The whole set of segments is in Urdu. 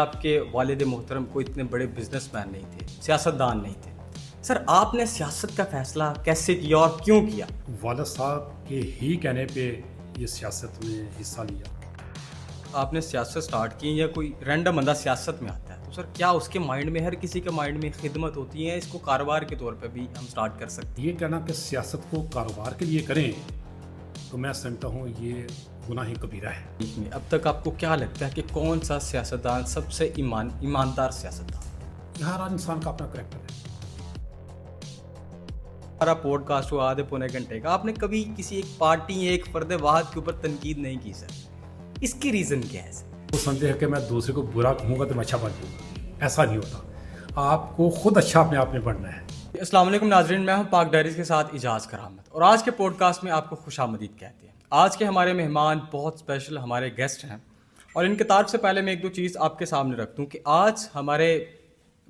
آپ کے والد محترم کو اتنے بڑے بزنس مین نہیں تھے، سیاستدان نہیں تھے۔ سر آپ نے سیاست کا فیصلہ کیسے کیا اور کیوں کیا؟ والد صاحب کے ہی کہنے پہ یہ سیاست میں حصہ لیا۔ آپ نے سیاست سٹارٹ کی یا کوئی رینڈم بندہ سیاست میں آتا ہے تو سر کیا اس کے مائنڈ میں، ہر کسی کے مائنڈ میں خدمت ہوتی ہے، اس کو کاروبار کے طور پہ بھی ہم سٹارٹ کر سکتے یہ کہنا کہ سیاست کو کاروبار کے لیے کریں تو میں سمجھتا ہوں یہ گناہ کبیرہ ہے۔ ہیں؟ اب تک آپ کو کیا لگتا ہے کہ کون سا سیاستدان سب سے ایماندار سیاستدان؟ ہر انسان کا اپنا کریکٹر ہے۔ ہمارا پوڈ کاسٹ ہوا آدھے پونے گھنٹے کا، آپ نے کبھی کسی ایک پارٹی، ایک فرد واحد کے اوپر تنقید نہیں کی سر، اس کی ریزن کیا ہے سر؟ وہ سمجھتے ہیں کہ میں دوسرے کو برا کہوں گا تو میں اچھا بن جاؤں گا، ایسا نہیں ہوتا۔ آپ کو خود اچھا اپنے آپ میں بننا ہے۔ السلام علیکم ناظرین، میں ہوں پاک ڈائریز کے ساتھ اجاز کرامت، اور آج کے پوڈ کاسٹ میں آپ کو خوش آمدید کہتے ہیں۔ آج کے ہمارے مہمان بہت اسپیشل ہمارے گیسٹ ہیں، اور ان کے تعارف سے پہلے میں ایک دو چیز آپ کے سامنے رکھ دوں کہ آج ہمارے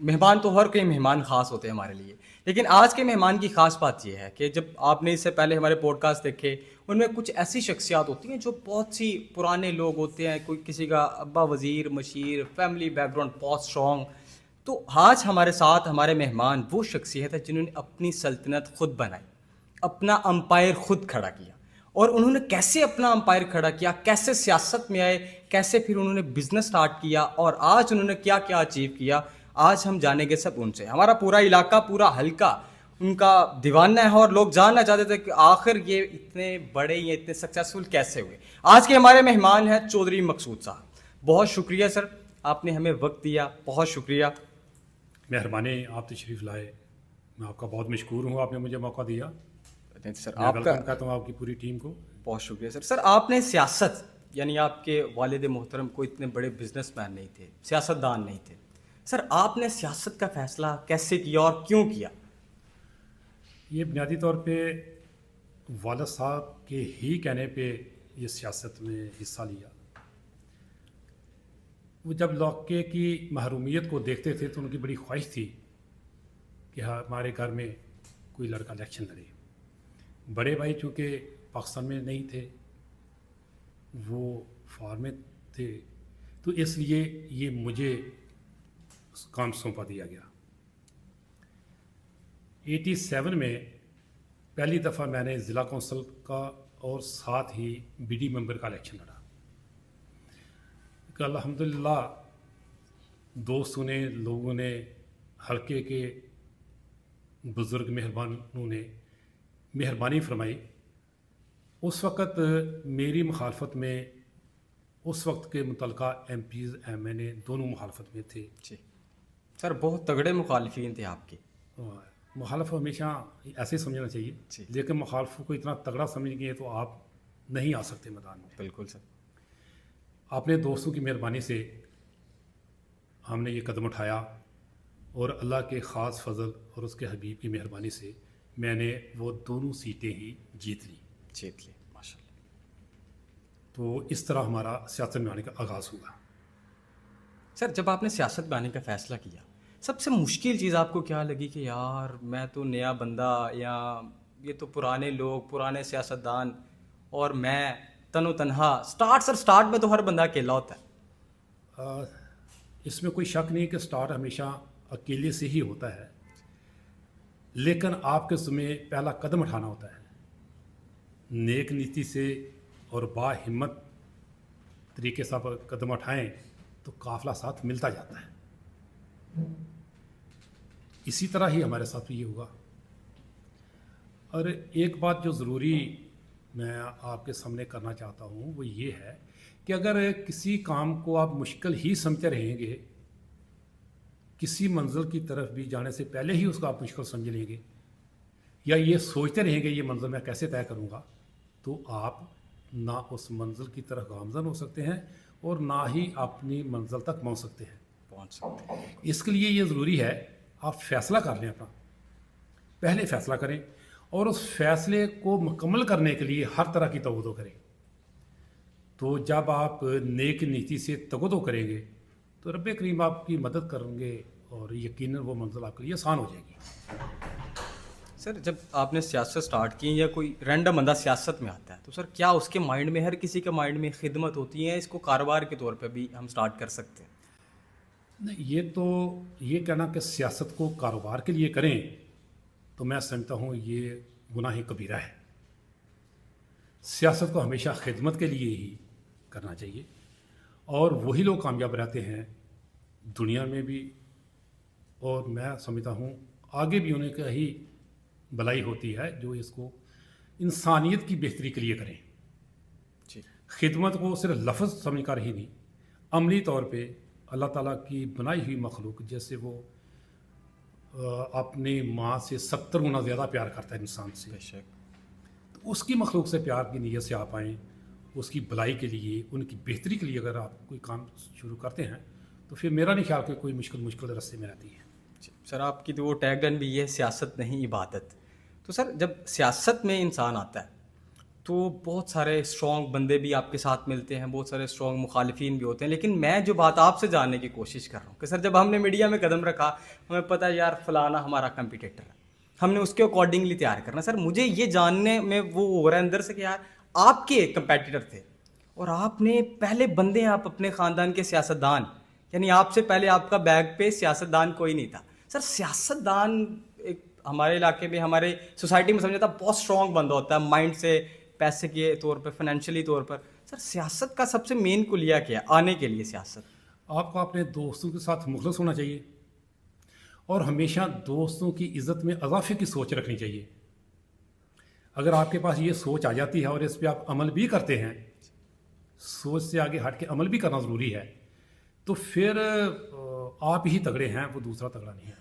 مہمان تو ہر کئی مہمان خاص ہوتے ہیں ہمارے لیے، لیکن آج کے مہمان کی خاص بات یہ ہے کہ جب آپ نے اس سے پہلے ہمارے پوڈ کاسٹ دیکھے، ان میں کچھ ایسی شخصیات ہوتی ہیں جو بہت سی پرانے لوگ ہوتے ہیں، کوئی کسی کا ابا وزیر، مشیر، فیملی بیک گراؤنڈ بہت اسٹرانگ۔ تو آج ہمارے ساتھ ہمارے مہمان وہ شخصیت ہے جنہوں نے اپنی سلطنت خود بنائی، اپنا امپائر خود کھڑا کیا، اور انہوں نے کیسے اپنا امپائر کھڑا کیا، کیسے سیاست میں آئے، کیسے پھر انہوں نے بزنس سٹارٹ کیا، اور آج انہوں نے کیا کیا اچیو کیا، آج ہم جانیں گے سب ان سے۔ ہمارا پورا علاقہ، پورا حلقہ ان کا دیوانہ ہے، اور لوگ جاننا چاہتے تھے کہ آخر یہ اتنے بڑے یا اتنے سکسیسفل کیسے ہوئے۔ آج کے ہمارے مہمان ہیں چودھری مقصود صاحب۔ بہت شکریہ سر، آپ نے ہمیں وقت دیا، بہت شکریہ۔ مہربانی، آپ تشریف لائے، میں آپ کا بہت مشکور ہوں، آپ نے مجھے موقع دیا۔ سر میں آپ کا ویلکم کہتا ہوں آپ کی پوری ٹیم کو۔ بہت شکریہ سر۔ سر آپ نے سیاست، یعنی آپ کے والد محترم کو اتنے بڑے بزنس مین نہیں تھے، سیاستدان نہیں تھے، سر آپ نے سیاست کا فیصلہ کیسے کیا اور کیوں کیا؟ یہ بنیادی طور پہ والد صاحب کے ہی کہنے پہ یہ سیاست میں حصہ لیا۔ وہ جب لوکے کی محرومیت کو دیکھتے تھے تو ان کی بڑی خواہش تھی کہ ہمارے گھر میں کوئی لڑکا الیکشن لڑے۔ بڑے بھائی چونکہ پاکستان میں نہیں تھے، وہ فارم میں تھے، تو اس لیے یہ مجھے کام سونپا دیا گیا۔ 87 میں پہلی دفعہ میں نے ضلع کونسل کا اور ساتھ ہی بی ڈی ممبر کا الیکشن لڑا۔ کہ الحمدللہ دوستوں نے، لوگوں نے، حلقے کے بزرگ مہربانوں نے مہربانی فرمائی۔ اس وقت میری مخالفت میں اس وقت کے متعلقہ ایم پیز، ایم این اے دونوں مخالفت میں تھے۔ جی سر، بہت تگڑے مخالفین تھے آپ کے۔ مخالف ہمیشہ ایسے سمجھنا چاہیے، لیکن مخالفوں کو اتنا تگڑا سمجھ گئے تو آپ نہیں آ سکتے میدان میں۔ بالکل سر۔ اپنے دوستوں کی مہربانی سے ہم نے یہ قدم اٹھایا، اور اللہ کے خاص فضل اور اس کے حبیب کی مہربانی سے میں نے وہ دونوں سیٹیں ہی جیت لی۔ ماشاء اللہ۔ تو اس طرح ہمارا سیاست میں آنے کا آغاز ہوا۔ سر جب آپ نے سیاست میں آنے کا فیصلہ کیا، سب سے مشکل چیز آپ کو کیا لگی کہ یار میں تو نیا بندہ، یا یہ تو پرانے لوگ، پرانے سیاستدان، اور میں تن و تنہا سٹارٹ میں تو ہر بندہ اکیلا ہوتا ہے۔ اس میں کوئی شک نہیں کہ سٹارٹ ہمیشہ اکیلے سے ہی ہوتا ہے، لیکن آپ کے ذمہ پہلا قدم اٹھانا ہوتا ہے۔ نیک نیتی سے اور با ہمت طریقے سے آپ قدم اٹھائیں تو قافلہ ساتھ ملتا جاتا ہے۔ اسی طرح ہی ہمارے ساتھ بھی یہ ہوا۔ اور ایک بات جو ضروری میں آپ کے سامنے کرنا چاہتا ہوں وہ یہ ہے کہ اگر کسی کام کو آپ مشکل ہی سمجھتے رہیں گے، کسی منزل کی طرف بھی جانے سے پہلے ہی اس کو آپ مشکل سمجھ لیں گے، یا یہ سوچتے رہیں گے یہ منزل میں کیسے طے کروں گا، تو آپ نہ اس منزل کی طرف گامزن ہو سکتے ہیں اور نہ ہی اپنی منزل تک پہنچ سکتے ہیں۔ اس کے لیے یہ ضروری ہے آپ فیصلہ کر لیں اپنا، پہلے فیصلہ کریں، اور اس فیصلے کو مکمل کرنے کے لیے ہر طرح کی تگودو کریں۔ تو جب آپ نیک نیتی سے تگودو کریں گے تو رب کریم آپ کی مدد کریں گے، اور یقیناً وہ منزل آپ کے لیے آسان ہو جائے گی۔ سر جب آپ نے سیاست سٹارٹ کی، یا کوئی رینڈم بندہ سیاست میں آتا ہے تو سر کیا اس کے مائنڈ میں، ہر کسی کے مائنڈ میں خدمت ہوتی ہے، اس کو کاروبار کے طور پہ بھی ہم سٹارٹ کر سکتے ہیں؟ نہیں، یہ کہنا کہ سیاست کو کاروبار کے لیے کریں تو میں سمجھتا ہوں یہ گناہ کبیرہ ہے. سیاست کو ہمیشہ خدمت کے لیے ہی کرنا چاہیے، اور وہی لوگ کامیاب رہتے ہیں دنیا میں بھی، اور میں سمجھتا ہوں آگے بھی انہیں کا ہی بھلائی ہوتی ہے جو اس کو انسانیت کی بہتری کے لیے کریں. جی خدمت کو صرف لفظ سمجھ کر ہی نہیں، عملی طور پہ اللہ تعالیٰ کی بنائی ہوئی مخلوق جیسے وہ اپنی ماں سے 70 گنا زیادہ پیار کرتا ہے انسان سے، بے شک. تو اس کی مخلوق سے پیار کی نیت سے آپ آئیں، اس کی بھلائی کے لیے، ان کی بہتری کے لیے اگر آپ کوئی کام شروع کرتے ہیں تو پھر میرا نہیں خیال کہ کوئی مشکل رستے میں رہتی ہے. جی سر، آپ کی تو وہ ٹیگ لائن بھی یہ ہے، سیاست نہیں عبادت. تو سر جب سیاست میں انسان آتا ہے تو بہت سارے اسٹرانگ بندے بھی آپ کے ساتھ ملتے ہیں، بہت سارے اسٹرانگ مخالفین بھی ہوتے ہیں، لیکن میں جو بات آپ سے جاننے کی کوشش کر رہا ہوں کہ سر جب ہم نے میڈیا میں قدم رکھا، ہمیں پتہ ہے یار فلانا ہمارا کمپیٹیٹر ہے، ہم نے اس کے اکارڈنگلی تیار کرنا. سر مجھے یہ جاننے میں وہ ہو رہا ہے اندر سے کہ یار آپ کے کمپیٹیٹر تھے اور آپ نے پہلے بندے ہیں، آپ اپنے خاندان کے سیاستدان، یعنی آپ سے پہلے آپ کا بیگ پہ سیاستدان کوئی نہیں تھا. سر سیاستدان ایک ہمارے علاقے میں، ہمارے سوسائٹی میں سمجھا تھا بہت اسٹرانگ بندہ ہوتا ہے، مائنڈ سے، پیسے کے طور پر، فائنینشلی طور پر. سر سیاست کا سب سے مین کلیہ کیا ہے آنے کے لیے سیاست؟ آپ کو اپنے دوستوں کے ساتھ مخلص ہونا چاہیے، اور ہمیشہ دوستوں کی عزت میں اضافے کی سوچ رکھنی چاہیے. اگر آپ کے پاس یہ سوچ آ جاتی ہے اور اس پہ آپ عمل بھی کرتے ہیں، سوچ سے آگے ہٹ کے عمل بھی کرنا ضروری ہے، تو پھر آپ ہی تگڑے ہیں، وہ دوسرا تگڑا نہیں ہے.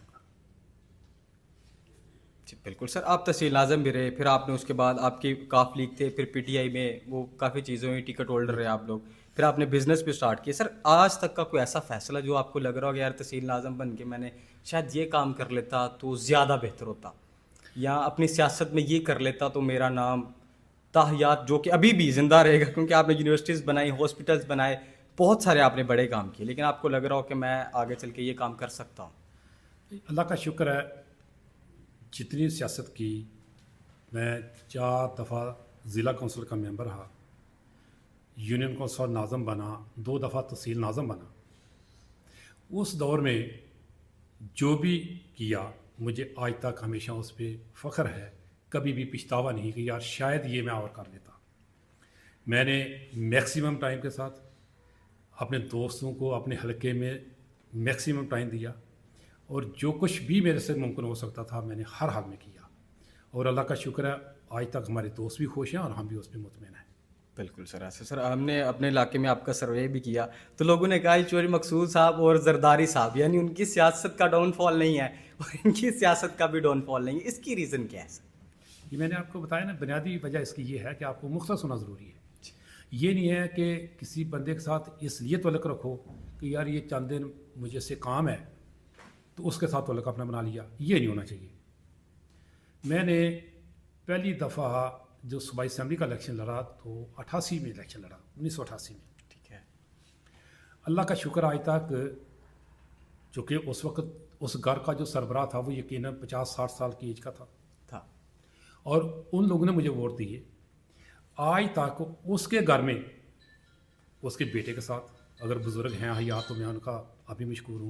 جی بالکل سر. آپ تحصیل ناظم بھی رہے، پھر آپ نے اس کے بعد آپ کی کاف لیگ تھے، پھر پی ٹی آئی میں وہ کافی چیزوں میں ٹکٹ ہولڈر رہے آپ لوگ، پھر آپ نے بزنس بھی اسٹارٹ کیا. سر آج تک کا کوئی ایسا فیصلہ جو آپ کو لگ رہا ہو کہ یار تحصیل ناظم بن کے میں نے شاید یہ کام کر لیتا تو زیادہ بہتر ہوتا، یا اپنی سیاست میں یہ کر لیتا تو میرا نام تاحیات جو کہ ابھی بھی زندہ رہے گا، کیونکہ آپ نے یونیورسٹیز بنائی، ہاسپٹلز بنائے، بہت سارے آپ نے بڑے کام کیے، لیکن آپ کو لگ رہا ہو کہ میں آگے چل کے یہ کام کر سکتا ہوں؟ اللہ کا شکر ہے، جتنی سیاست کی، میں 4 دفعہ ضلع کونسل کا ممبر رہا، یونین کونسل ناظم بنا، 2 دفعہ تحصیل ناظم بنا. اس دور میں جو بھی کیا مجھے آج تک ہمیشہ اس پہ فخر ہے، کبھی بھی پچھتاوا نہیں کہ یار شاید یہ میں اور کر لیتا. میں نے میکسیمم ٹائم کے ساتھ اپنے دوستوں کو اپنے حلقے میں میکسیمم ٹائم دیا، اور جو کچھ بھی میرے سے ممکن ہو سکتا تھا میں نے ہر حال میں کیا، اور اللہ کا شکر ہے آج تک ہمارے دوست بھی خوش ہیں اور ہم بھی اس پہ مطمئن ہیں. بالکل سر. ایسے سر ہم نے اپنے علاقے میں آپ کا سروے بھی کیا تو لوگوں نے کہا چوری مقصود صاحب اور زرداری صاحب، یعنی ان کی سیاست کا ڈاؤن فال نہیں ہے اور ان کی سیاست کا بھی ڈاؤن فال نہیں ہے. اس کی ریزن کیا ہے سر؟ یہ میں نے آپ کو بتایا نا، بنیادی وجہ اس کی یہ ہے کہ آپ کو مختص ہونا ضروری ہے. یہ نہیں ہے کہ کسی بندے کے ساتھ اس لیے تعلق رکھو کہ یار یہ چند دن مجھے سے کام ہے تو اس کے ساتھ تعلق اپنا بنا لیا، یہ نہیں ہونا چاہیے. میں نے پہلی دفعہ جو صوبائی اسمبلی کا الیکشن لڑا تو 88 میں الیکشن لڑا، 1988 میں. ٹھیک ہے. اللہ کا شکر آج تک، چونکہ اس وقت اس گھر کا جو سربراہ تھا وہ یقیناً 50-60 سال کی ایج کا تھا، اور ان لوگوں نے مجھے ووٹ دیے. آج تک اس کے گھر میں اس کے بیٹے کے ساتھ، اگر بزرگ ہیں حیات تو میں ان کا ابھی مشکور ہوں،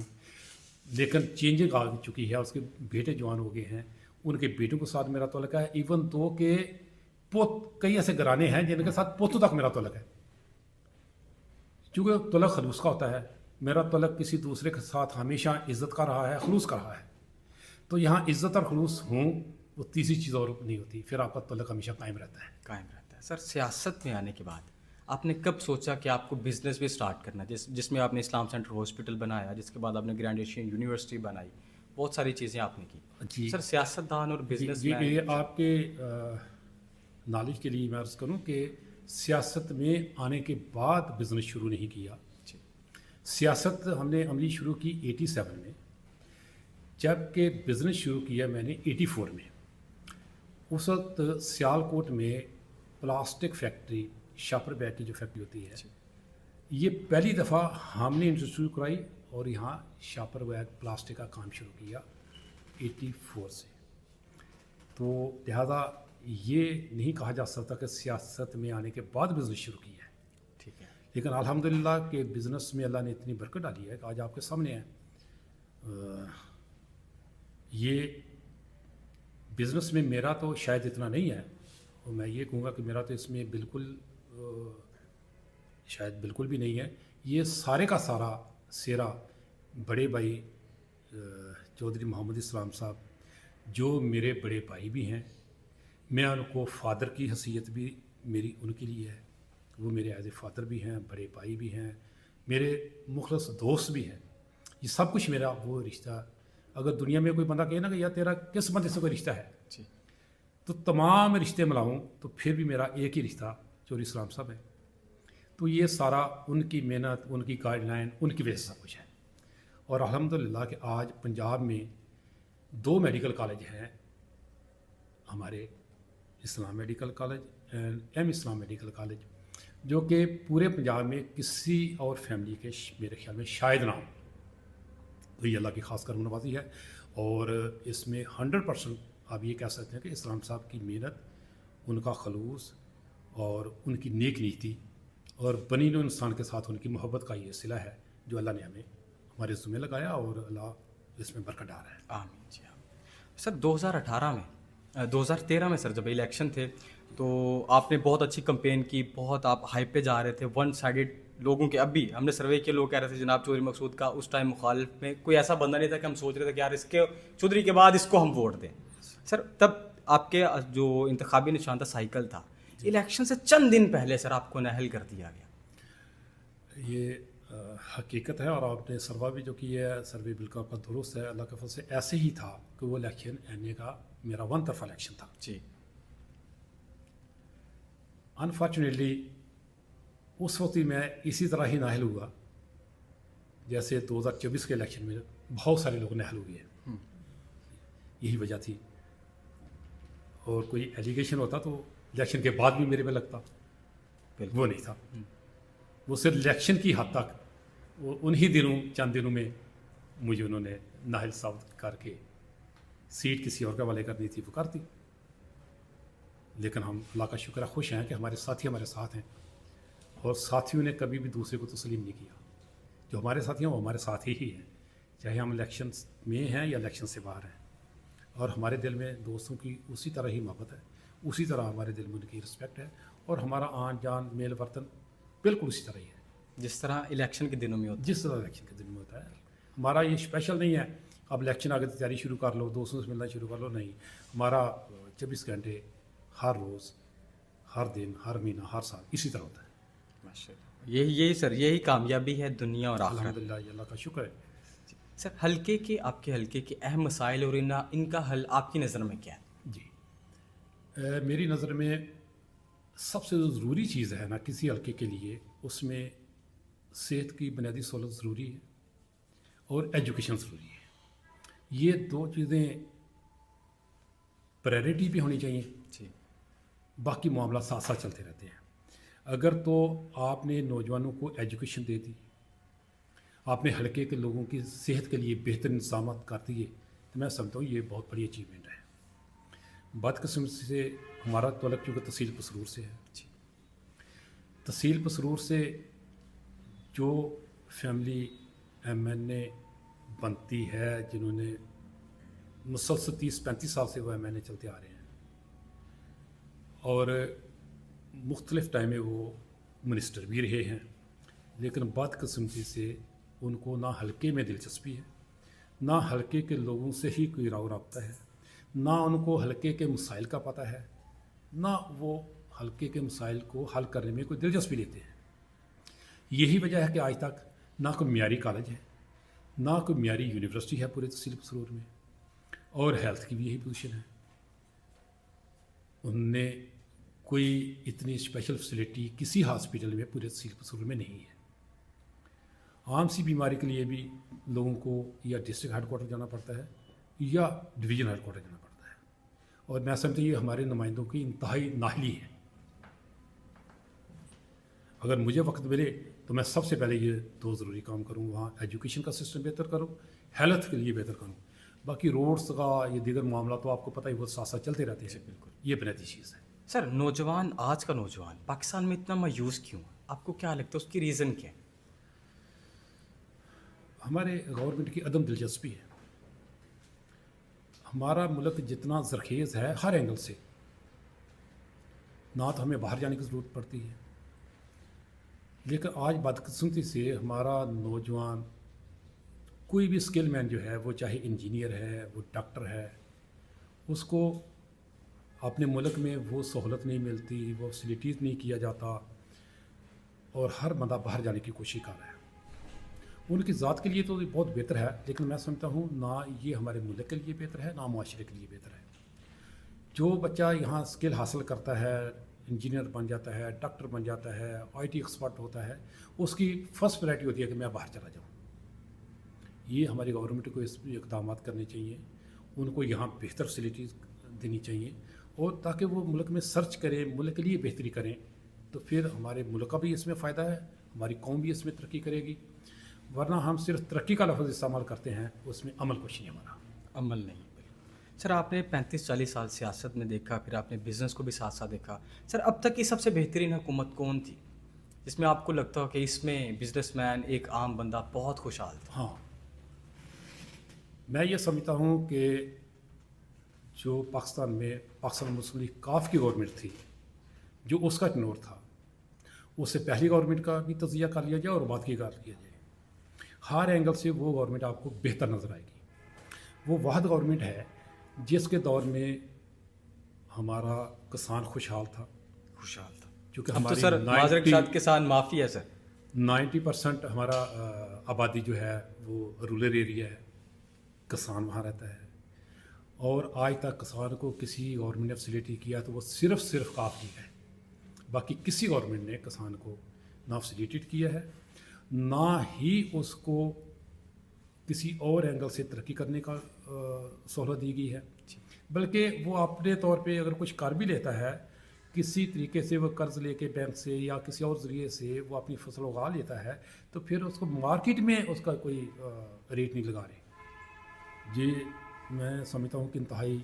لیکن چینجنگ آ چکی ہے، اس کے بیٹے جوان ہو گئے ہیں، ان کے بیٹوں کے ساتھ میرا تعلق ہے. ایون دو کہ کئی ایسے گھرانے ہیں جن کے ساتھ پوتوں تک میرا تعلق ہے. چونکہ تعلق خلوص کا ہوتا ہے، میرا تعلق کسی دوسرے کے ساتھ ہمیشہ عزت کا رہا ہے، خلوص کا رہا ہے. تو یہاں عزت اور خلوص ہوں، وہ تیسری چیز اور نہیں ہوتی، پھر آپ کا تعلق ہمیشہ قائم رہتا ہے. سر سیاست میں آنے کے بعد آپ نے کب سوچا کہ آپ کو بزنس بھی اسٹارٹ کرنا ہے، جس میں آپ نے اسلام سینٹر ہاسپٹل بنایا، جس کے بعد آپ نے گرینڈ ایشین یونیورسٹی بنائی، بہت ساری چیزیں آپ نے کی. جی سر سیاست دان اور بزنس یہ آپ کے نالج کے لیے میں عرض کروں کہ سیاست میں آنے کے بعد بزنس شروع نہیں کیا. سیاست ہم نے عملی شروع کی 87 میں، جب کہ بزنس شروع کیا میں نے 84 میں. اس وقت سیالکوٹ میں پلاسٹک فیکٹری، شاپر بیگ کی جو فیکٹری ہوتی ہے، یہ پہلی دفعہ ہم نے انسٹیٹیوٹ کرائی، اور یہاں شاپر بیگ پلاسٹک کا کام شروع کیا 84 سے. تو لہذا یہ نہیں کہا جا سکتا کہ سیاست میں آنے کے بعد بزنس شروع کیا ہے. ٹھیک ہے. لیکن الحمدللہ کہ بزنس میں اللہ نے اتنی برکت ڈالی ہے کہ آج آپ کے سامنے ہیں یہ بزنس میں میرا تو شاید اتنا نہیں ہے، اور میں یہ کہوں گا کہ میرا تو اس میں بالکل شاید بالکل بھی نہیں ہے. یہ سارے کا سارا سیرا بڑے بھائی چودھری محمد اسلام صاحب جو میرے بڑے بھائی بھی ہیں، میں ان کو فادر کی حیثیت بھی میری ان کے لیے ہے، وہ میرے ایز اے فادر بھی ہیں، بڑے بھائی بھی ہیں، میرے مخلص دوست بھی ہیں. یہ سب کچھ میرا وہ رشتہ. اگر دنیا میں کوئی بندہ کہے نا کہ یار تیرا کس بندے سے کوئی رشتہ ہے، جی تو تمام رشتے ملاؤں تو پھر بھی میرا ایک ہی رشتہ چودھری اسلام صاحب ہے. تو یہ سارا ان کی محنت، ان کی گائیڈ لائن، ان کی وجہ سے سب کچھ ہے. اور الحمدللہ کہ آج پنجاب میں 2 میڈیکل کالج ہیں ہمارے، Islam medical college and M Islam medical college, جو کہ پورے پنجاب میں کسی اور فیملی کے میرے خیال میں شاید نہ ہو. تو یہ اللہ کی خاص کرم نوازی ہے. اور اس میں 100% آپ یہ کہہ سکتے ہیں کہ اسلام صاحب کی محنت، ان کا خلوص اور ان کی نیک نیتی اور بنی نوع انسان کے ساتھ ان کی محبت کا یہ صلہ ہے جو اللہ نے ہمیں ہمارے ذمہ لگایا، اور اللہ اس میں برکت ڈال رہا ہے. آمین. جی آمین. سر 2018 میں 2013 میں سر جب الیکشن تھے تو آپ نے بہت اچھی کمپین کی، بہت آپ ہائپ پہ جا رہے تھے. ون سائیڈڈ لوگوں کے، اب بھی ہم نے سروے کے لوگ کہہ رہے تھے جناب چودھری مقصود کا اس ٹائم مخالف میں کوئی ایسا بندہ نہیں تھا کہ ہم سوچ رہے تھے کہ یار اس کے چودھری کے بعد اس کو ہم ووٹ دیں. سر تب آپ کے جو انتخابی نشان تھا سائیکل تھا، الیکشن سے چند دن پہلے سر آپ کو نااہل کر دیا گیا. یہ حقیقت ہے، اور آپ نے سروے بھی جو کی ہے، سروے بالکل آپ کا درست ہے. اللہ کے فضل سے ایسے ہی تھا کہ وہ الیکشن این کا میرا 1 طرفہ الیکشن تھا. جی انفارچونیٹلی اس وقت ہی میں اسی طرح ہی نااہل ہوا جیسے 2024 کے الیکشن میں بہت سارے لوگ نااہل ہوئے ہیں. یہی وجہ تھی. اور کوئی ایلیگیشن ہوتا تو الیکشن کے بعد بھی میرے پہ لگتا، وہ نہیں تھا. وہ صرف الیکشن کی حد تک، وہ انہی دنوں چند دنوں میں مجھے انہوں نے نااہل ثابت کر کے سیٹ کسی اور کے حوالے کرنی تھی وہ کرتی. لیکن ہم اللہ کا شکر ہے خوش ہیں کہ ہمارے ساتھی ہمارے ساتھ ہیں، اور ساتھیوں نے کبھی بھی دوسرے کو تسلیم نہیں کیا. جو ہمارے ساتھی ہیں وہ ہمارے ساتھی ہی ہیں، چاہے ہم الیکشن میں ہیں یا الیکشن سے باہر ہیں. اور ہمارے دل میں دوستوں کی اسی طرح ہی محبت ہے، اسی طرح ہمارے دل میں ان کی رسپیکٹ ہے، اور ہمارا آن جان میل برتن بالکل اسی طرح ہی ہے جس طرح الیکشن کے دنوں میں ہوتا جس طرح الیکشن کے دن میں ہوتا ہے. ہمارا یہ اسپیشل نہیں ہے اب الیکشن آگے تیاری شروع کر لو، دوستوں سے ملنا شروع کر لو، نہیں. ہمارا 24 گھنٹے ہر روز، ہر دن، ہر مہینہ، ہر سال اسی طرح ہوتا ہے. ماشاء اللہ. یہی سر یہی کامیابی ہے دنیا اور آخرت. الحمدللہ یہ اللہ کا شکر ہے. سر حلقے کے، آپ کے حلقے کے اہم مسائل اور ان کا حل آپ کی نظر میں کیا ہے؟ جی میری نظر میں سب سے جو ضروری چیز ہے نا کسی حلقے کے لیے، اس میں صحت کی بنیادی سہولت ضروری ہے اور ایجوکیشن ضروری ہے. یہ 2 چیزیں پرائرٹی پہ ہونی چاہیے. جی باقی معاملات ساتھ ساتھ چلتے رہتے ہیں. اگر تو آپ نے نوجوانوں کو ایجوکیشن دے دی، آپ نے حلقے کے لوگوں کی صحت کے لیے بہتر انتظامات کر دیے، تو میں سمجھتا ہوں یہ بہت بڑی اچیومنٹ ہے. بدقسمتی سے ہمارا تعلق چونکہ تحصیل پسرور سے ہے. جی تحصیل پسرور سے جو فیملی ایم این اے بنتی ہے، جنہوں نے مسلسل 30-35 سال سے وہ ایم این اے چلتے آ رہے ہیں، اور مختلف ٹائم میں وہ منسٹر بھی رہے ہیں، لیکن بدقسمتی سے ان کو نہ حلقے میں دلچسپی ہے، نہ حلقے کے لوگوں سے ہی کوئی راو رابطہ ہے، نہ ان کو حلقے کے مسائل کا پتہ ہے، نہ وہ حلقے کے مسائل کو حل کرنے میں کوئی دلچسپی لیتے ہیں. یہی وجہ ہے کہ آج تک نہ کوئی معیاری کالج ہے، نہ کوئی معیاری یونیورسٹی ہے پورے تحصیل پسرور میں، اور ہیلتھ کی بھی یہی پوزیشن ہے. انہوں نے کوئی اتنی اسپیشل فیسلٹی کسی ہاسپٹل میں پورے تحصیل پسرور میں نہیں ہے. عام سی بیماری کے لیے بھی لوگوں کو یا ڈسٹرکٹ ہیڈ کوارٹر جانا پڑتا ہے یا ڈویژن ہیڈ کوارٹر جانا پڑتا ہے. اور میں سمجھتا ہوں یہ ہمارے نمائندوں کی انتہائی نااہلی ہے. اگر مجھے وقت ملے تو میں سب سے پہلے یہ 2 ضروری کام کروں، وہاں ایجوکیشن کا سسٹم بہتر کروں، ہیلتھ کے لیے بہتر کروں. باقی روڈس کا یہ دیگر معاملات تو آپ کو پتہ ہی وہ ساتھ ساتھ چلتے رہتے ہیں. بالکل. یہ بنیادی چیز ہے. سر نوجوان، آج کا نوجوان پاکستان میں اتنا مایوس کیوں ہے؟ آپ کو کیا لگتا ہے اس کی ریزن کیا ہے؟ ہمارے گورنمنٹ کی عدم دلچسپی ہے. ہمارا ملک جتنا زرخیز ہے ہر اینگل سے، نہ تو ہمیں باہر جانے کی ضرورت پڑتی ہے، لیکن آج بدقسمتی سے ہمارا نوجوان کوئی بھی اسکل مین جو ہے، وہ چاہے انجینئر ہے، وہ ڈاکٹر ہے، اس کو اپنے ملک میں وہ سہولت نہیں ملتی، وہ فیسلٹیز نہیں کیا جاتا، اور ہر بندہ باہر جانے کی کوشش کر رہا ہے. ان کی ذات کے لیے تو یہ بہت بہتر ہے، لیکن میں سمجھتا ہوں نہ یہ ہمارے ملک کے لیے بہتر ہے، نہ معاشرے کے لیے بہتر ہے. جو بچہ یہاں اسکل حاصل کرتا ہے، انجینئر بن جاتا ہے، ڈاکٹر بن جاتا ہے، آئی ٹی ایکسپرٹ ہوتا ہے، اس کی فرسٹ پرائرٹی ہوتی ہے کہ میں باہر چلا جاؤں. یہ ہماری گورنمنٹ کو اس پہ اقدامات کرنے چاہیے، ان کو یہاں بہتر فیسلٹیز دینی چاہیے، اور تاکہ وہ ملک میں سرچ کریں، ملک کے لیے بہتری کریں، تو پھر ہمارے ملک کا بھی اس میں فائدہ ہے، ہماری قوم بھی اس میں ترقی کرے گی. ورنہ ہم صرف ترقی کا لفظ استعمال کرتے ہیں، اس میں عمل کچھ نہیں ہمارا. عمل نہیں. سر آپ نے 35-40 سال سیاست میں دیکھا، پھر آپ نے بزنس کو بھی ساتھ ساتھ دیکھا. سر اب تک کی سب سے بہترین حکومت کون تھی جس میں آپ کو لگتا ہو کہ اس میں بزنس مین، ایک عام بندہ بہت خوشحال تھا؟ ہاں، میں یہ سمجھتا ہوں کہ جو پاکستان مسلم لیگ کاف کی گورنمنٹ تھی، جو اس کا ٹنور تھا، اس سے پہلی گورنمنٹ کا بھی تجزیہ کر لیا جائے اور بعد کی کر لیا جائے، ہر اینگل سے وہ گورنمنٹ آپ کو بہتر نظر آئے گی. وہ واحد گورنمنٹ ہے جس کے دور میں ہمارا کسان خوشحال تھا، خوشحال تھا. چونکہ اب تو ہماری سر معذرت کے ساتھ کسان معافی ہے سر. 90% ہمارا آبادی جو ہے وہ رورل ایریا ہے، کسان وہاں رہتا ہے، اور آج تک کسان کو کسی گورنمنٹ نے فیسلٹی کیا تو وہ صرف کافی ہے. باقی کسی گورنمنٹ نے کسان کو نہ فیسلیٹیٹ کیا ہے، نہ ہی اس کو کسی اور اینگل سے ترقی کرنے کا سہولت دی گئی ہے. بلکہ وہ اپنے طور پہ اگر کچھ کر بھی لیتا ہے، کسی طریقے سے وہ قرض لے کے بینک سے یا کسی اور ذریعے سے وہ اپنی فصل اگا لیتا ہے، تو پھر اس کو مارکیٹ میں اس کا کوئی ریٹ نہیں لگا رہے. جی میں سمجھتا ہوں کہ انتہائی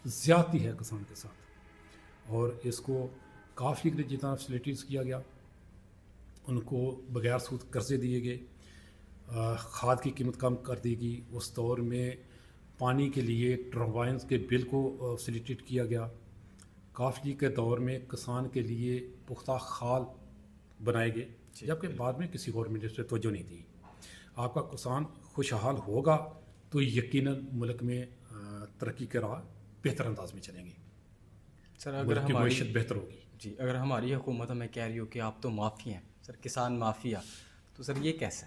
زیادتی ہے کسان کے ساتھ، اور اس کو کافی جتنا فیسلٹیز کیا گیا، ان کو بغیر سود قرضے دیے گئے، کھاد کی قیمت کم کر دی گئی. اس دور میں پانی کے لیے ٹربائنس کے بل کو فیسلیٹیٹ کیا گیا. کافی کے دور میں کسان کے لیے پختہ کھال بنائے گئے، جبکہ بعد میں کسی گورنمنٹ نے اس پہ توجہ نہیں دی. آپ کا کسان خوشحال ہوگا تو یقیناً ملک میں ترقی کے راہ بہتر انداز میں چلیں گے، سر اگر ملک کی ہماری معیشت بہتر ہوگی. جی اگر ہماری حکومت ہمیں کہہ رہی ہو کہ آپ تو معافی ہیں سر، کسان مافیا، تو سر یہ کیسے؟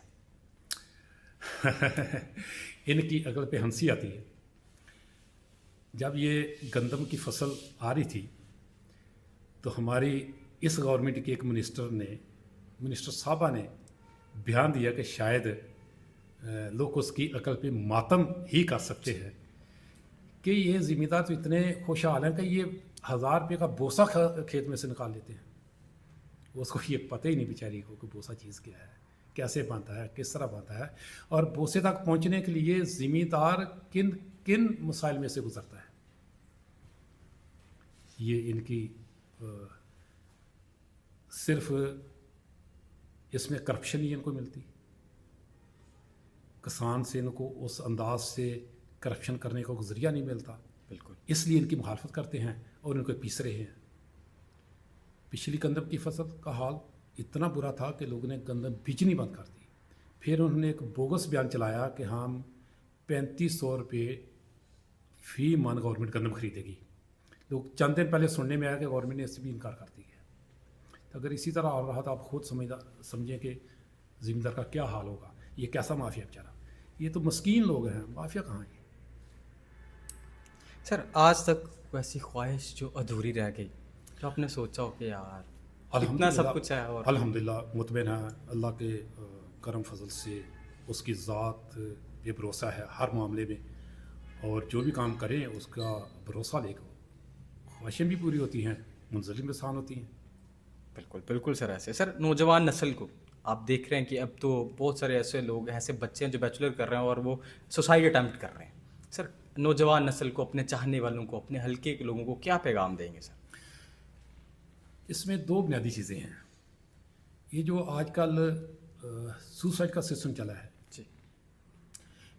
ان کی عقل پہ ہنسی آتی ہے. جب یہ گندم کی فصل آ رہی تھی تو ہماری اس گورنمنٹ کے ایک منسٹر صاحبہ نے بیان دیا کہ شاید لوگ اس کی عقل پہ ماتم ہی کر سکتے ہیں کہ یہ زمیندار تو اتنے خوشحال ہیں کہ یہ 1000 روپے کا بوسہ کھیت میں سے نکال لیتے ہیں. اس کو یہ پتہ ہی نہیں بیچاری کو کہ بوسہ چیز کیا ہے، کیسے بنتا ہے، کس طرح بنتا ہے، اور بوسے تک پہنچنے کے لیے زمیندار کن مسائل میں سے گزرتا ہے. یہ ان کی صرف اس میں کرپشن ہی ان کو ملتی. کسان سے ان کو اس انداز سے کرپشن کرنے کا ذریعہ نہیں ملتا، بالکل. اس لیے ان کی مخالفت کرتے ہیں اور ان کو پیس رہے ہیں. پچھلی گندم کی فصل کا حال اتنا برا تھا کہ لوگوں نے گندم بیچنی بند کر دی. پھر انہوں نے ایک بوگس بیان چلایا کہ ہم 3500 روپے فی من گورنمنٹ گندم خریدے گی. لوگ چند دن پہلے سننے میں آیا کہ گورنمنٹ نے اس سے بھی انکار کر دیا ہے. اگر اسی طرح آ رہا تو آپ خود سمجھیں کہ زمیندار کا کیا حال ہوگا. یہ کیسا مافیا بیچارہ، یہ تو مسکین لوگ ہیں، مافیا کہاں ہے. سر آج تک ویسی خواہش جو ادھوری رہ گئی، جو آپ نے سوچا ہو کہ یار اتنا سب کچھ ہے اور الحمدللہ مطمئن ہے اللہ کے کرم فضل سے. اس کی ذات پہ بھروسہ ہے ہر معاملے میں، اور جو بھی کام کریں اس کا بھروسہ لے کر خواہشیں بھی پوری ہوتی ہیں، منزلیں بھی آسان ہوتی ہیں. بالکل بالکل سر. ایسے سر نوجوان نسل کو آپ دیکھ رہے ہیں کہ اب تو بہت سارے ایسے لوگ، ایسے بچے ہیں جو بیچلر کر رہے ہیں اور وہ سوسائڈ اٹیمپٹ کر رہے ہیں. سر نوجوان نسل کو، اپنے چاہنے والوں کو، اپنے حلقے کے لوگوں کو کیا پیغام دیں گے سر؟ اس میں 2 بنیادی چیزیں ہیں. یہ جو آج کل سوسائڈ کا سسٹم چلا ہے، جی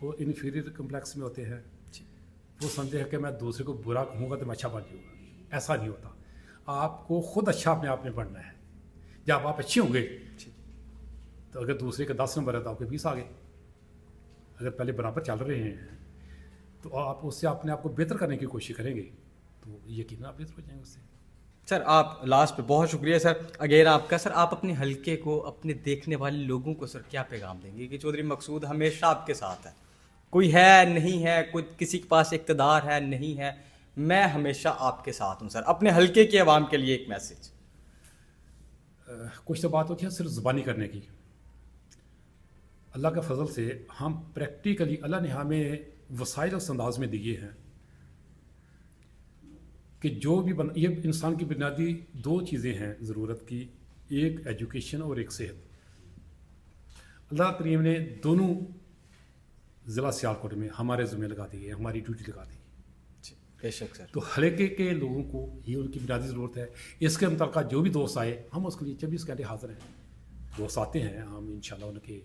وہ انفیریئر کمپلیکس میں ہوتے ہیں. وہ سمجھتے ہیں کہ میں دوسرے کو برا کہوں گا تو میں اچھا بن جاؤں گا. ایسا نہیں ہوتا. آپ کو خود اچھا اپنے آپ میں بننا ہے. جب آپ اچھے ہوں گے تو اگر دوسرے کا 10 نمبر ہے تو آپ کے 20 آگے. اگر پہلے برابر چل رہے ہیں تو آپ اس سے اپنے آپ کو بہتر کرنے کی کوشش کریں گے تو یقیناً آپ بہتر ہو جائیں گے اس سے. سر آپ لاسٹ پہ بہت شکریہ سر اگین آپ کا. سر آپ اپنے حلقے کو, اپنے دیکھنے والے لوگوں کو سر کیا پیغام دیں گے کہ چودھری مقصود ہمیشہ آپ کے ساتھ ہے؟ کوئی ہے نہیں ہے, کوئی کسی کے پاس اقتدار ہے نہیں ہے, میں ہمیشہ آپ کے ساتھ ہوں. سر اپنے حلقے کی عوام کے لیے ایک میسج. کچھ تو بات ہوتی ہے صرف زبانی کرنے کی. اللہ کے فضل سے ہم پریکٹیکلی اللہ نے ہمیں وسائل اس انداز میں دیے ہیں کہ جو بھی یہ انسان کی بنیادی 2 چیزیں ہیں ضرورت کی, ایک ایجوکیشن اور ایک صحت. اللہ کریم نے دونوں ضلع سیالکوٹ میں ہمارے ذمہ لگا دیے, ہماری ڈیوٹی لگا دی. بے شک سر. تو حلقے کے لوگوں کو یہ ان کی بنیادی ضرورت ہے. اس کے متعلقہ جو بھی دوست آئے ہم اس کے لیے 24 گھنٹے حاضر ہیں. دوست آتے ہیں, ہم انشاءاللہ ان کے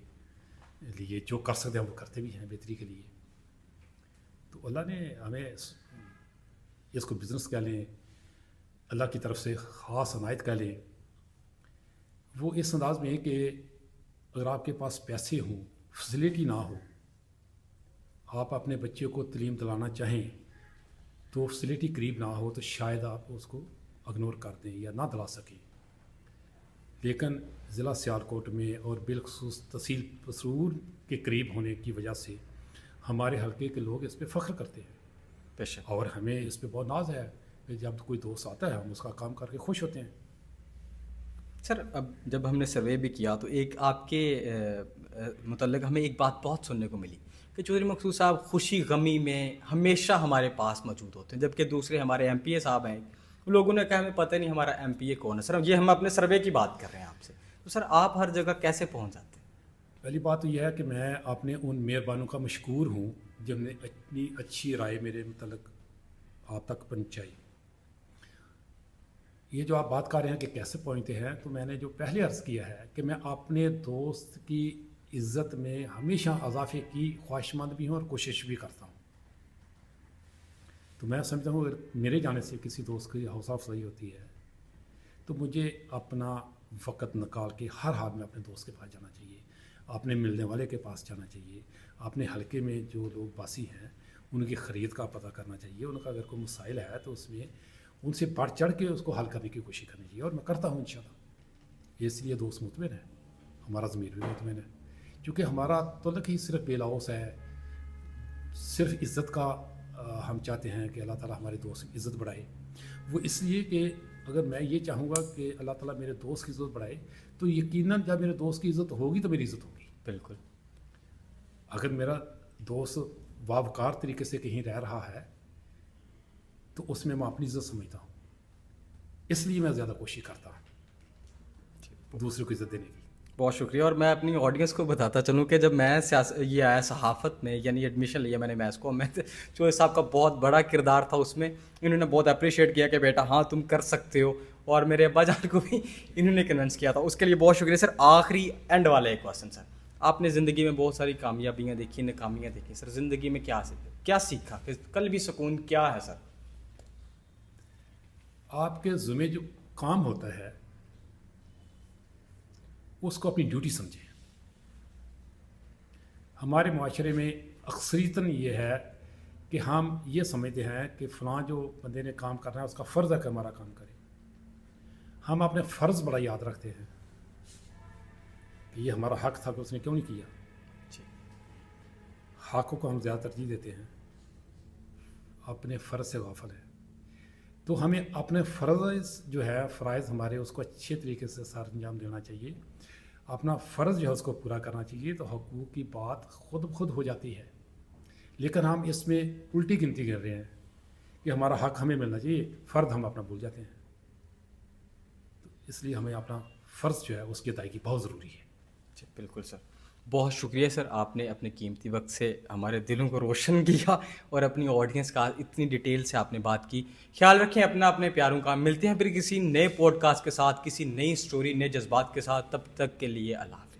لیے جو کر سکتے ہیں وہ کرتے بھی ہیں بہتری کے لیے. تو اللہ نے ہمیں اس کو بزنس کہہ لیں, اللہ کی طرف سے خاص عنایت کہہ لیں, وہ اس انداز میں ہے کہ اگر آپ کے پاس پیسے ہوں, فیسلٹی نہ ہو, آپ اپنے بچے کو تعلیم دلانا چاہیں تو فیسلٹی قریب نہ ہو تو شاید آپ اس کو اگنور کر دیں یا نہ دلا سکیں. لیکن ضلع سیالکوٹ میں اور بالخصوص تحصیل پسرور کے قریب ہونے کی وجہ سے ہمارے حلقے کے لوگ اس پہ فخر کرتے ہیں. بے شک. اور ہمیں اس پہ بہت ناز ہے کہ جب کوئی دوست آتا ہے ہم اس کا کام کر کے خوش ہوتے ہیں. سر اب جب ہم نے سروے بھی کیا تو ایک آپ کے متعلق ہمیں ایک بات بہت سننے کو ملی کہ چودھری مقصود صاحب خوشی غمی میں ہمیشہ ہمارے پاس موجود ہوتے ہیں, جبکہ دوسرے ہمارے ایم پی اے صاحب ہیں, لوگوں نے کہا ہمیں پتہ نہیں ہمارا ایم پی اے کون ہے. سر یہ ہم اپنے سروے کی بات کر رہے ہیں آپ سے, تو سر آپ ہر جگہ کیسے پہنچ جاتے ہیں؟ پہلی بات تو یہ ہے کہ میں اپنے ان مہربانوں کا مشکور ہوں جب نے اتنی اچھی رائے میرے متعلق آپ تک پہنچائی. یہ جو آپ بات کر رہے ہیں کہ کیسے پہنچتے ہیں, تو میں نے جو پہلے عرض کیا ہے کہ میں اپنے دوست کی عزت میں ہمیشہ اضافے کی خواہش مند بھی ہوں اور کوشش بھی کرتا ہوں. تو میں سمجھتا ہوں اگر میرے جانے سے کسی دوست کی حوصلہ افزائی ہوتی ہے تو مجھے اپنا وقت نکال کے ہر حال میں اپنے دوست کے پاس جانا چاہیے, اپنے ملنے والے کے پاس جانا چاہیے, اپنے حلقے میں جو لوگ باسی ہیں ان کی خرید کا پتہ کرنا چاہیے. ان کا اگر کوئی مسائل ہے تو اس میں ان سے بڑھ چڑھ کے اس کو حل کرنے کی کوشش کرنی چاہیے, اور میں کرتا ہوں انشاءاللہ. اس لیے دوست مطمئن ہے, ہمارا ضمیر بھی مطمئن ہے, کیونکہ ہمارا تعلق ہی صرف بے لوث ہے, صرف عزت کا. ہم چاہتے ہیں کہ اللہ تعالیٰ ہمارے دوست کی عزت بڑھائے. وہ اس لیے کہ اگر میں یہ چاہوں گا کہ اللہ تعالیٰ میرے دوست کی عزت بڑھائے تو یقیناً جب میرے دوست کی عزت ہوگی تو میری عزت ہوگی. بالکل. اگر میرا دوست باوقار طریقے سے کہیں رہ رہا ہے تو اس میں اپنی عزت سمجھتا ہوں, اس لیے میں زیادہ کوشش کرتا ہوں دوسرے کو عزت دینے کی. بہت شکریہ. اور میں اپنی آڈینس کو بتاتا چلوں کہ جب میں یہ آیا صحافت میں, یعنی ایڈمیشن لیا میں نے میتھس کو, میں چودھری صاحب کا بہت بڑا کردار تھا اس میں. انہوں نے بہت اپریشیٹ کیا کہ بیٹا ہاں تم کر سکتے ہو, اور میرے ابا جان کو بھی انہوں نے کنونس کیا تھا, اس کے لیے بہت شکریہ. سر آخری اینڈ والا ایک کویسچن سر, آپ نے زندگی میں بہت ساری کامیابیاں دیکھی, ناکامیاں دیکھی, سر زندگی میں کیا سیکھا کہ کل بھی سکون کیا ہے؟ سر آپ کے ذمہ جو کام ہوتا ہے اس کو اپنی ڈیوٹی سمجھیں. ہمارے معاشرے میں اکثریتاً یہ ہے کہ ہم یہ سمجھتے ہیں کہ فلاں جو بندے نے کام کرنا ہے اس کا فرض ہے کہ ہمارا کام کرے. ہم اپنے فرض بڑا یاد رکھتے ہیں کہ یہ ہمارا حق تھا کہ اس نے کیوں نہیں کیا. حقوں کو ہم زیادہ ترجیح دیتے ہیں, اپنے فرض سے غافل ہے. تو ہمیں اپنے فرض جو ہے, فرائض ہمارے, اس کو اچھے طریقے سے سر انجام دینا چاہیے. اپنا فرض جو ہے اس کو پورا کرنا چاہیے. تو حقوق کی بات خود ہو جاتی ہے, لیکن ہم اس میں الٹی گنتی کر رہے ہیں کہ ہمارا حق ہمیں ملنا چاہیے, فرض ہم اپنا بھول جاتے ہیں. تو اس لیے ہمیں اپنا فرض جو ہے اس کی ادائیگی بہت ضروری ہے. جی بالکل سر, بہت شکریہ سر, آپ نے اپنے قیمتی وقت سے ہمارے دلوں کو روشن کیا اور اپنی آڈینس کا اتنی ڈیٹیل سے آپ نے بات کی. خیال رکھیں اپنے پیاروں کا. ملتے ہیں پھر کسی نئے پوڈ کاسٹ کے ساتھ, کسی نئی سٹوری, نئے جذبات کے ساتھ. تب تک کے لیے اللہ حافظ.